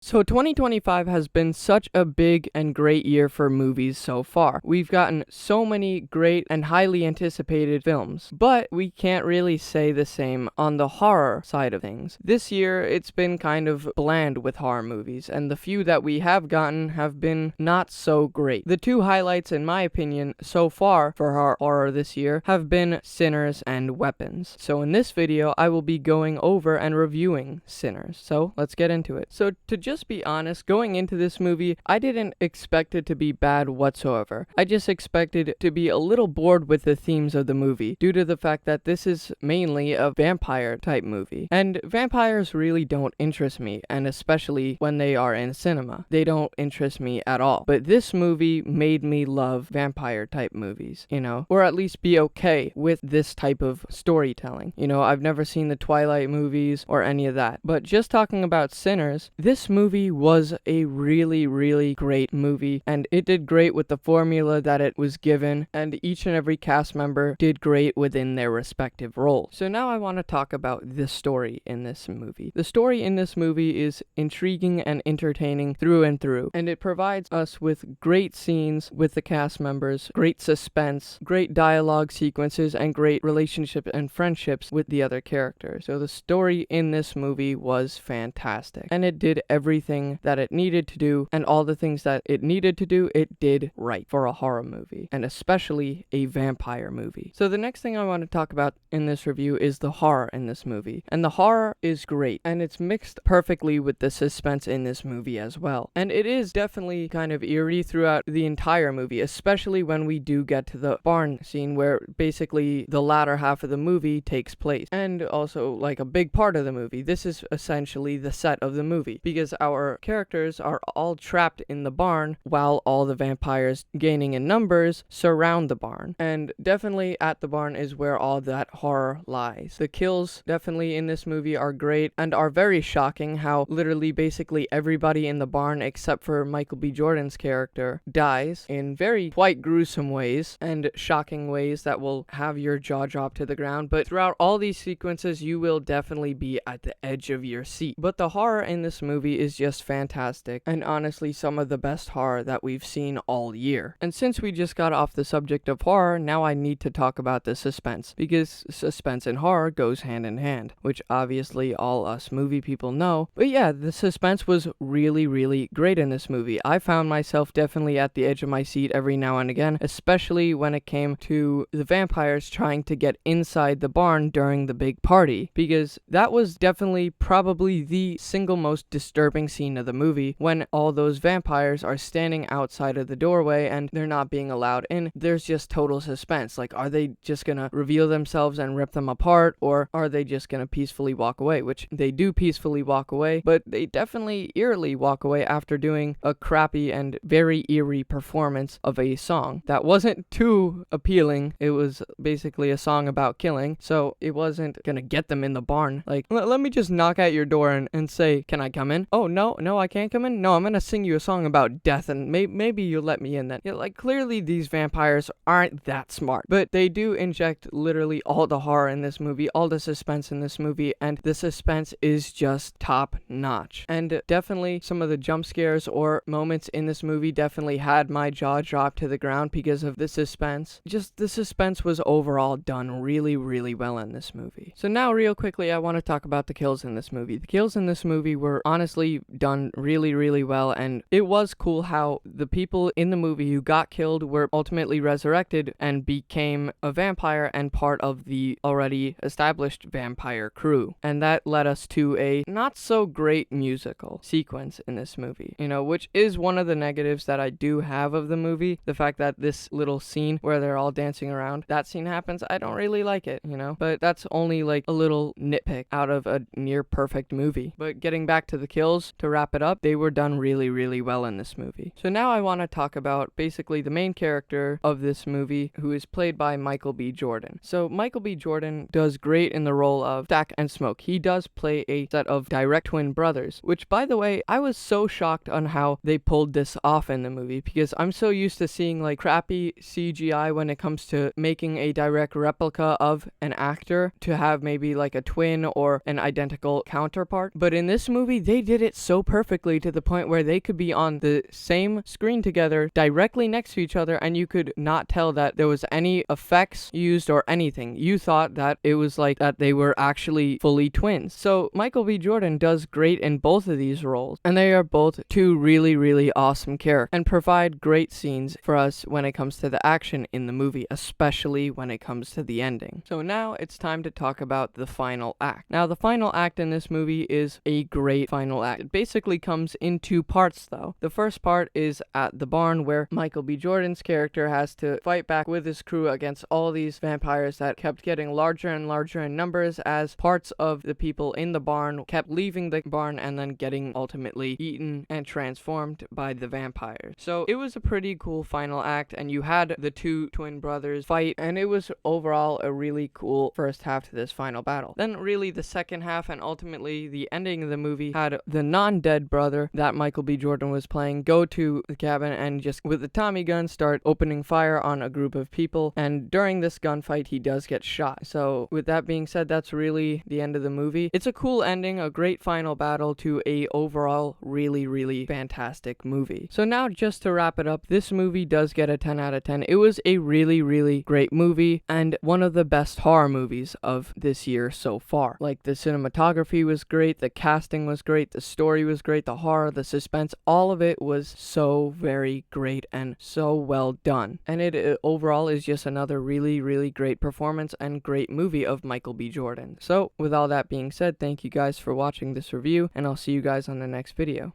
So 2025 has been such a big and great year for movies so far. We've gotten so many great and highly anticipated films, but we can't really say the same on the horror side of things. This year, it's been kind of bland with horror movies, and the few that we have gotten have been not so great. The two highlights, in my opinion, so far for horror this year have been Sinners and Weapons. So in this video, I will be going over and reviewing Sinners. So let's get into it. So to just be honest, going into this movie, I didn't expect it to be bad whatsoever. I just expected to be a little bored with the themes of the movie due to the fact that this is mainly a vampire type movie. And vampires really don't interest me, and especially when they are in cinema. They don't interest me at all. But this movie made me love vampire type movies, or at least be okay with this type of storytelling. I've never seen the Twilight movies or any of that. But just talking about Sinners, this movie was a really, really great movie, and it did great with the formula that it was given, and each and every cast member did great within their respective roles. So now I want to talk about the story in this movie. The story in this movie is intriguing and entertaining through and through, and it provides us with great scenes with the cast members, great suspense, great dialogue sequences, and great relationships and friendships with the other characters. So the story in this movie was fantastic, and it did everything that it needed to do, and all the things that it needed to do, it did right for a horror movie, and especially a vampire movie. So the next thing I want to talk about in this review is the horror in this movie, and the horror is great, and it's mixed perfectly with the suspense in this movie as well. And it is definitely kind of eerie throughout the entire movie, especially when we do get to the barn scene where basically the latter half of the movie takes place, and also like a big part of the movie. This is essentially the set of the movie, because our characters are all trapped in the barn while all the vampires gaining in numbers surround the barn. And definitely at the barn is where all that horror lies. The kills definitely in this movie are great and are very shocking, how literally basically everybody in the barn except for Michael B. Jordan's character dies in very quite gruesome ways and shocking ways that will have your jaw drop to the ground. But throughout all these sequences, you will definitely be at the edge of your seat. But the horror in this movie is just fantastic, and honestly some of the best horror that we've seen all year. And since we just got off the subject of horror, now I need to talk about the suspense, because suspense and horror goes hand in hand, which obviously all us movie people know. But yeah, the suspense was really, really great in this movie. I found myself definitely at the edge of my seat every now and again, especially when it came to the vampires trying to get inside the barn during the big party, because that was definitely probably the single most disturbing scene of the movie, when all those vampires are standing outside of the doorway and they're not being allowed in. There's just total suspense. Like, are they just gonna reveal themselves and rip them apart, or are they just gonna peacefully walk away? Which they do peacefully walk away, but they definitely eerily walk away after doing a crappy and very eerie performance of a song that wasn't too appealing. It was basically a song about killing, so it wasn't gonna get them in the barn. Like, let me just knock at your door and say, can I come in? Oh, no, I can't come in? No, I'm gonna sing you a song about death, and maybe you'll let me in then. Like, clearly these vampires aren't that smart, but they do inject literally all the horror in this movie, all the suspense in this movie, and the suspense is just top notch. And definitely some of the jump scares or moments in this movie definitely had my jaw drop to the ground because of the suspense. Just the suspense was overall done really, really well in this movie. So now real quickly, I want to talk about the kills in this movie. The kills in this movie were honestly done really, really well, and it was cool how the people in the movie who got killed were ultimately resurrected and became a vampire and part of the already established vampire crew. And that led us to a not so great musical sequence in this movie, which is one of the negatives that I do have of the movie. The fact that this little scene where they're all dancing around, that scene happens, I don't really like it, but that's only like a little nitpick out of a near perfect movie. But getting back to the kills, to wrap it up, they were done really, really well in this movie. So now I want to talk about basically the main character of this movie, who is played by Michael B. Jordan. So Michael B. Jordan does great in the role of Stack and Smoke. He does play a set of direct twin brothers, which, by the way, I was so shocked on how they pulled this off in the movie, because I'm so used to seeing like crappy CGI when it comes to making a direct replica of an actor to have maybe like a twin or an identical counterpart. But in this movie, they did it fit so perfectly to the point where they could be on the same screen together directly next to each other, and you could not tell that there was any effects used or anything. You thought that it was like that they were actually fully twins. So Michael B. Jordan does great in both of these roles, and they are both two really, really awesome characters and provide great scenes for us when it comes to the action in the movie, especially when it comes to the ending. So now it's time to talk about the final act. Now, the final act in this movie is a great final act. It basically comes in two parts, though. The first part is at the barn, where Michael B. Jordan's character has to fight back with his crew against all these vampires that kept getting larger and larger in numbers as parts of the people in the barn kept leaving the barn and then getting ultimately eaten and transformed by the vampires. So it was a pretty cool final act, and you had the two twin brothers fight, and it was overall a really cool first half to this final battle. Then really the second half and ultimately the ending of the movie had the non-dead brother that Michael B. Jordan was playing go to the cabin and just with the Tommy gun start opening fire on a group of people, and during this gunfight he does get shot. So with that being said, that's really the end of the movie. It's a cool ending, a great final battle to a overall really, really fantastic movie. So now just to wrap it up, this movie does get a 10 out of 10. It was a really, really great movie and one of the best horror movies of this year so far. Like, the cinematography was great, the casting was great, the story was great, the horror, the suspense, all of it was so very great and so well done. And it overall is just another really, really great performance and great movie of Michael B. Jordan. So with all that being said, thank you guys for watching this review, and I'll see you guys on the next video.